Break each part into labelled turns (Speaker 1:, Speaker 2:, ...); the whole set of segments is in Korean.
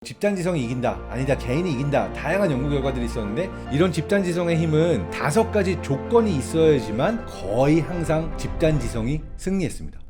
Speaker 1: 집단지성이 이긴다, 아니다 개인이 이긴다, 다양한 연구 결과들이 있었는데 이런 집단지성의 힘은 5가지 조건이 있어야지만 거의 항상 집단지성이 승리했습니다.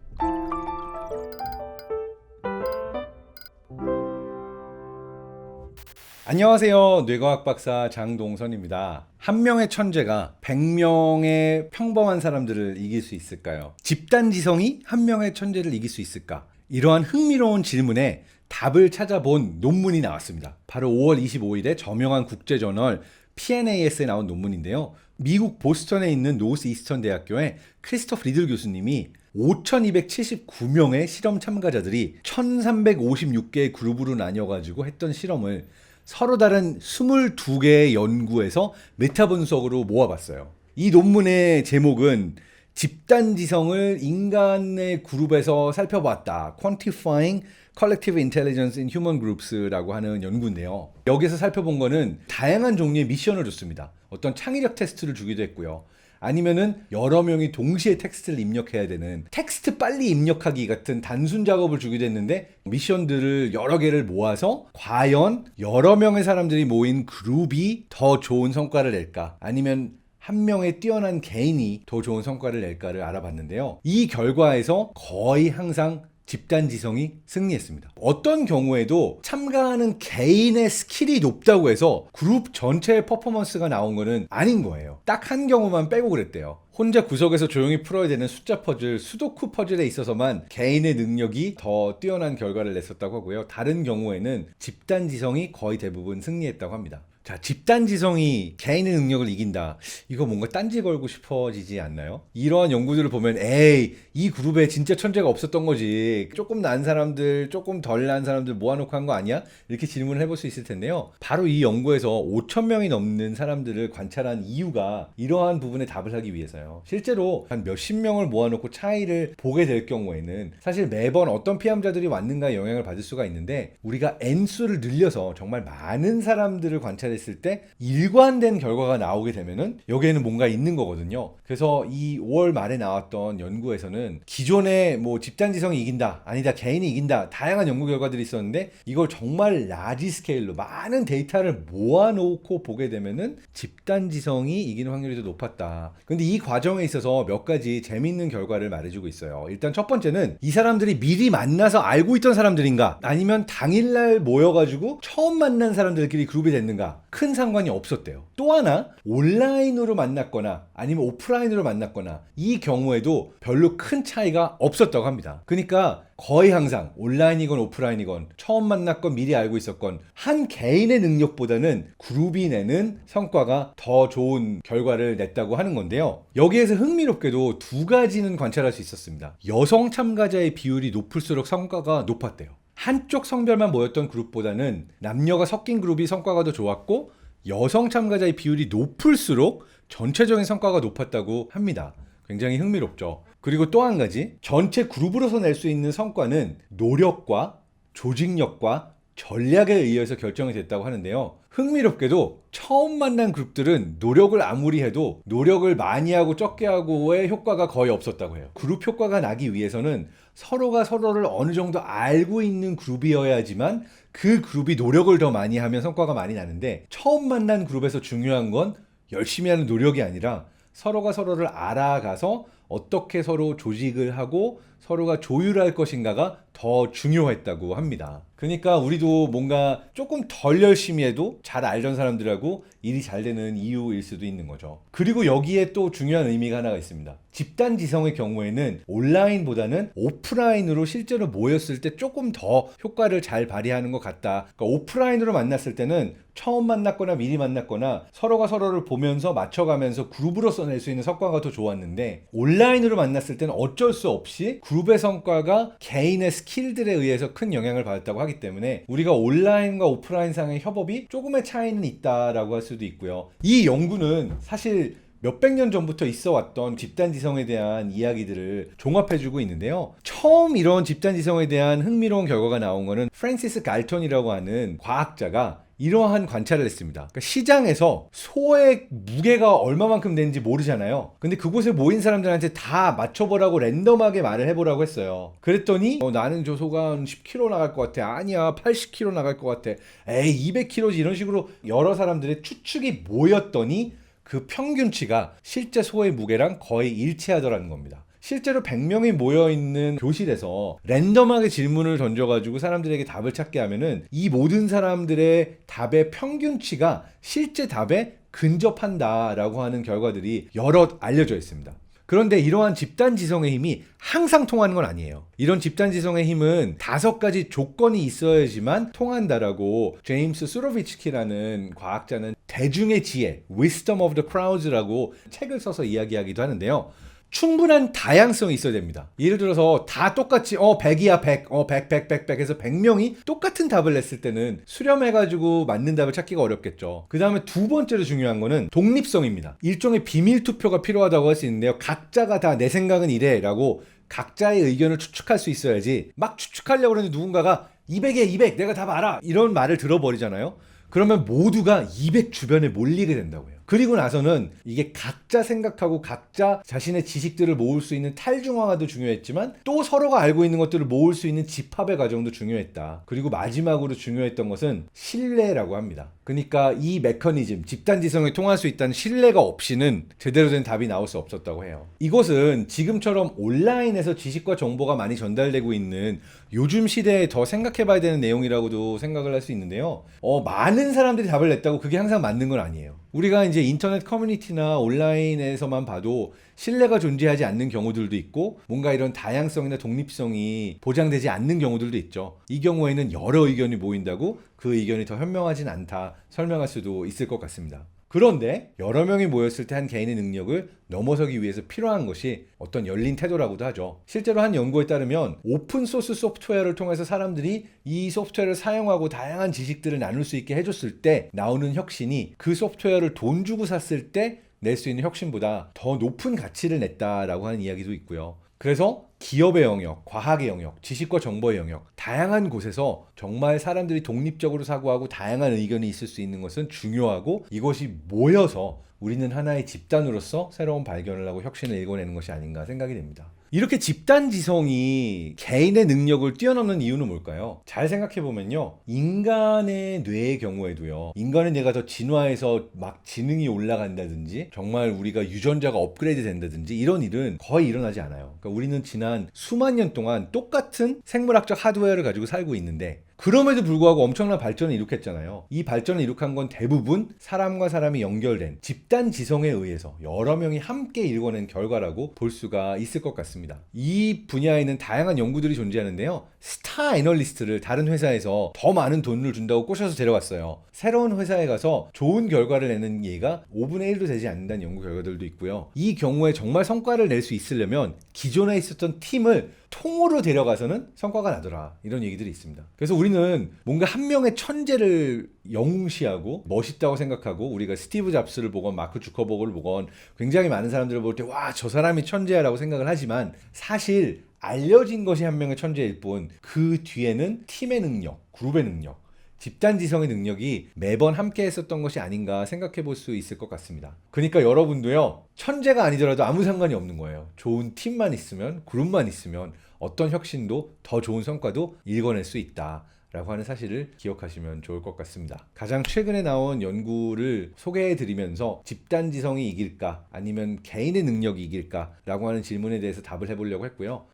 Speaker 1: 안녕하세요. 뇌과학 박사 장동선입니다. 한 명의 천재가 100명의 평범한 사람들을 이길 수 있을까요? 집단지성이 한 명의 천재를 이길 수 있을까? 이러한 흥미로운 질문에 답을 찾아본 논문이 나왔습니다. 바로 5월 25일에 저명한 국제저널 PNAS에 나온 논문인데요. 미국 보스턴에 있는 노스 이스턴 대학교의 크리스토프 리들 교수님이 5,279명의 실험 참가자들이 1,356개의 그룹으로 나뉘어가지고 했던 실험을 서로 다른 22개의 연구에서 메타 분석으로 모아봤어요. 이 논문의 제목은 집단지성을 인간의 그룹에서 살펴봤다. Quantifying Collective Intelligence in Human Groups라고 하는 연구인데요. 여기서 살펴본 거는 다양한 종류의 미션을 줬습니다. 어떤 창의력 테스트를 주기도 했고요. 아니면은 여러 명이 동시에 텍스트를 입력해야 되는 텍스트 빨리 입력하기 같은 단순 작업을 주기도 했는데 미션들을 여러 개를 모아서 과연 여러 명의 사람들이 모인 그룹이 더 좋은 성과를 낼까? 아니면 한 명의 뛰어난 개인이 더 좋은 성과를 낼까를 알아봤는데요. 이 결과에서 거의 항상 집단지성이 승리했습니다. 어떤 경우에도 참가하는 개인의 스킬이 높다고 해서 그룹 전체의 퍼포먼스가 나온 거는 아닌 거예요. 딱 한 경우만 빼고 그랬대요. 혼자 구석에서 조용히 풀어야 되는 숫자 퍼즐, 수도쿠 퍼즐에 있어서만 개인의 능력이 더 뛰어난 결과를 냈었다고 하고요. 다른 경우에는 집단지성이 거의 대부분 승리했다고 합니다. 자, 집단지성이 개인의 능력을 이긴다. 이거 뭔가 딴지 걸고 싶어지지 않나요? 이러한 연구들을 보면 에이, 이 그룹에 진짜 천재가 없었던 거지. 조금 난 사람들, 조금 덜 난 사람들 모아놓고 한 거 아니야? 이렇게 질문을 해볼 수 있을 텐데요. 바로 이 연구에서 5,000명이 넘는 사람들을 관찰한 이유가 이러한 부분에 답을 하기 위해서요. 실제로 한 몇십 명을 모아놓고 차이를 보게 될 경우에는 사실 매번 어떤 피험자들이 왔는가에 영향을 받을 수가 있는데 우리가 N수를 늘려서 정말 많은 사람들을 관찰했을 때 일관된 결과가 나오게 되면은 여기에는 뭔가 있는 거거든요. 그래서 이 5월 말에 나왔던 연구에서는 기존의 뭐 집단지성이 이긴다, 아니다 개인이 이긴다, 다양한 연구 결과들이 있었는데 이걸 정말 라지 스케일로 많은 데이터를 모아놓고 보게 되면은 집단지성이 이기는 확률이 더 높았다. 근데 이 과정에 있어서 몇 가지 재밌는 결과를 말해주고 있어요. 일단 첫 번째는 이 사람들이 미리 만나서 알고 있던 사람들인가, 아니면 당일날 모여가지고 처음 만난 사람들끼리 그룹이 됐는가, 큰 상관이 없었대요. 또 하나, 온라인으로 만났거나 아니면 오프라인으로 만났거나 이 경우에도 별로 큰 차이가 없었다고 합니다. 그러니까 거의 항상 온라인이건 오프라인이건 처음 만났건 미리 알고 있었건 한 개인의 능력보다는 그룹이 내는 성과가 더 좋은 결과를 냈다고 하는 건데요. 여기에서 흥미롭게도 2가지는 관찰할 수 있었습니다. 여성 참가자의 비율이 높을수록 성과가 높았대요. 한쪽 성별만 모였던 그룹보다는 남녀가 섞인 그룹이 성과가 더 좋았고 여성 참가자의 비율이 높을수록 전체적인 성과가 높았다고 합니다. 굉장히 흥미롭죠. 그리고 또 한 가지, 전체 그룹으로서 낼 수 있는 성과는 노력과 조직력과 전략에 의해서 결정이 됐다고 하는데요. 흥미롭게도 처음 만난 그룹들은 노력을 아무리 해도 노력을 많이 하고 적게 하고의 효과가 거의 없었다고 해요. 그룹 효과가 나기 위해서는 서로가 서로를 어느 정도 알고 있는 그룹이어야지만 그 그룹이 노력을 더 많이 하면 성과가 많이 나는데 처음 만난 그룹에서 중요한 건 열심히 하는 노력이 아니라 서로가 서로를 알아가서 어떻게 서로 조직을 하고 서로가 조율할 것인가가 더 중요했다고 합니다. 그러니까 우리도 뭔가 조금 덜 열심히 해도 잘 알던 사람들하고 일이 잘 되는 이유일 수도 있는 거죠. 그리고 여기에 또 중요한 의미가 하나가 있습니다. 집단지성의 경우에는 온라인보다는 오프라인으로 실제로 모였을 때 조금 더 효과를 잘 발휘하는 것 같다. 그러니까 오프라인으로 만났을 때는 처음 만났거나 미리 만났거나 서로가 서로를 보면서 맞춰가면서 그룹으로서 낼 수 있는 성과가 더 좋았는데 온라인으로 만났을 때는 어쩔 수 없이 그룹의 성과가 개인의 스킬들에 의해서 큰 영향을 받았다고 하기 때문에 우리가 온라인과 오프라인 상의 협업이 조금의 차이는 있다라고 할 수도 있고요. 이 연구는 사실 몇백 년 전부터 있어 왔던 집단지성에 대한 이야기들을 종합해주고 있는데요. 처음 이런 집단지성에 대한 흥미로운 결과가 나온 거는 프랜시스 갈턴이라고 하는 과학자가 이러한 관찰을 했습니다. 그러니까 시장에서 소의 무게가 얼마만큼 되는지 모르잖아요. 근데 그곳에 모인 사람들한테 다 맞춰보라고 랜덤하게 말을 해보라고 했어요. 그랬더니 나는 저 소가 한 10kg 나갈 것 같아. 아니야 80kg 나갈 것 같아. 에이 200kg지. 이런 식으로 여러 사람들의 추측이 모였더니 그 평균치가 실제 소의 무게랑 거의 일치하더라는 겁니다. 실제로 100명이 모여있는 교실에서 랜덤하게 질문을 던져가지고 사람들에게 답을 찾게 하면은 이 모든 사람들의 답의 평균치가 실제 답에 근접한다라고 하는 결과들이 여럿 알려져 있습니다. 그런데 이러한 집단지성의 힘이 항상 통하는 건 아니에요. 이런 집단지성의 힘은 5가지 조건이 있어야지만 통한다라고 제임스 수로비츠키라는 과학자는 대중의 지혜, Wisdom of the Crowds라고 책을 써서 이야기하기도 하는데요. 충분한 다양성이 있어야 됩니다. 예를 들어서 다 똑같이 100이야 100, 100 해서 100명이 똑같은 답을 냈을 때는 수렴해가지고 맞는 답을 찾기가 어렵겠죠. 그 다음에 두 번째로 중요한 거는 독립성입니다. 일종의 비밀 투표가 필요하다고 할 수 있는데요. 각자가 다 내 생각은 이래 라고 각자의 의견을 추측할 수 있어야지 막 추측하려고 그러는데 누군가가 200에 200 내가 답 알아 이런 말을 들어버리잖아요. 그러면 모두가 200 주변에 몰리게 된다고요. 그리고 나서는 이게 각자 생각하고 각자 자신의 지식들을 모을 수 있는 탈중화도 중요했지만 또 서로가 알고 있는 것들을 모을 수 있는 집합의 과정도 중요했다. 그리고 마지막으로 중요했던 것은 신뢰라고 합니다. 그러니까 이 메커니즘, 집단지성에 통할 수 있다는 신뢰가 없이는 제대로 된 답이 나올 수 없었다고 해요. 이것은 지금처럼 온라인에서 지식과 정보가 많이 전달되고 있는 요즘 시대에 더 생각해봐야 되는 내용이라고도 생각을 할 수 있는데요. 많은 사람들이 답을 냈다고 그게 항상 맞는 건 아니에요. 우리가 이제 인터넷 커뮤니티나 온라인에서만 봐도 신뢰가 존재하지 않는 경우들도 있고 뭔가 이런 다양성이나 독립성이 보장되지 않는 경우들도 있죠. 이 경우에는 여러 의견이 모인다고 그 의견이 더 현명하진 않다 설명할 수도 있을 것 같습니다. 그런데 여러 명이 모였을 때 한 개인의 능력을 넘어서기 위해서 필요한 것이 어떤 열린 태도라고도 하죠. 실제로 한 연구에 따르면 오픈소스 소프트웨어를 통해서 사람들이 이 소프트웨어를 사용하고 다양한 지식들을 나눌 수 있게 해줬을 때 나오는 혁신이 그 소프트웨어를 돈 주고 샀을 때 낼 수 있는 혁신보다 더 높은 가치를 냈다라고 하는 이야기도 있고요. 그래서 기업의 영역, 과학의 영역, 지식과 정보의 영역, 다양한 곳에서 정말 사람들이 독립적으로 사고하고 다양한 의견이 있을 수 있는 것은 중요하고 이것이 모여서 우리는 하나의 집단으로서 새로운 발견을 하고 혁신을 일궈내는 것이 아닌가 생각이 됩니다. 이렇게 집단지성이 개인의 능력을 뛰어넘는 이유는 뭘까요? 잘 생각해보면요. 인간의 뇌의 경우에도요. 인간의 뇌가 더 진화해서 막 지능이 올라간다든지 정말 우리가 유전자가 업그레이드 된다든지 이런 일은 거의 일어나지 않아요. 그러니까 우리는 지난 수만 년 동안 똑같은 생물학적 하드웨어를 가지고 살고 있는데 그럼에도 불구하고 엄청난 발전을 이룩했잖아요. 이 발전을 이룩한 건 대부분 사람과 사람이 연결된 집단 지성에 의해서 여러 명이 함께 일궈낸 결과라고 볼 수가 있을 것 같습니다. 이 분야에는 다양한 연구들이 존재하는데요. 스타 애널리스트를 다른 회사에서 더 많은 돈을 준다고 꼬셔서 데려왔어요. 새로운 회사에 가서 좋은 결과를 내는 예가 5분의 1도 되지 않는다는 연구 결과들도 있고요. 이 경우에 정말 성과를 낼 수 있으려면 기존에 있었던 팀을 통으로 데려가서는 성과가 나더라 이런 얘기들이 있습니다. 그래서 우리는 뭔가 한 명의 천재를 영웅시하고 멋있다고 생각하고 우리가 스티브 잡스를 보건 마크 주커버그를 보건 굉장히 많은 사람들을 볼 때 와 저 사람이 천재야 라고 생각을 하지만 사실 알려진 것이 한 명의 천재일 뿐 그 뒤에는 팀의 능력, 그룹의 능력, 집단지성의 능력이 매번 함께 했었던 것이 아닌가 생각해 볼 수 있을 것 같습니다. 그러니까 여러분도요, 천재가 아니더라도 아무 상관이 없는 거예요. 좋은 팀만 있으면, 그룹만 있으면 어떤 혁신도 더 좋은 성과도 일궈낼 수 있다 라고 하는 사실을 기억하시면 좋을 것 같습니다. 가장 최근에 나온 연구를 소개해 드리면서 집단지성이 이길까 아니면 개인의 능력이 이길까 라고 하는 질문에 대해서 답을 해보려고 했고요.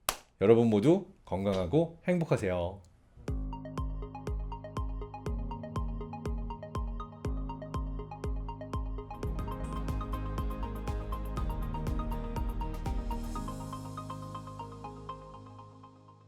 Speaker 1: 여러분 모두 건강하고 행복하세요.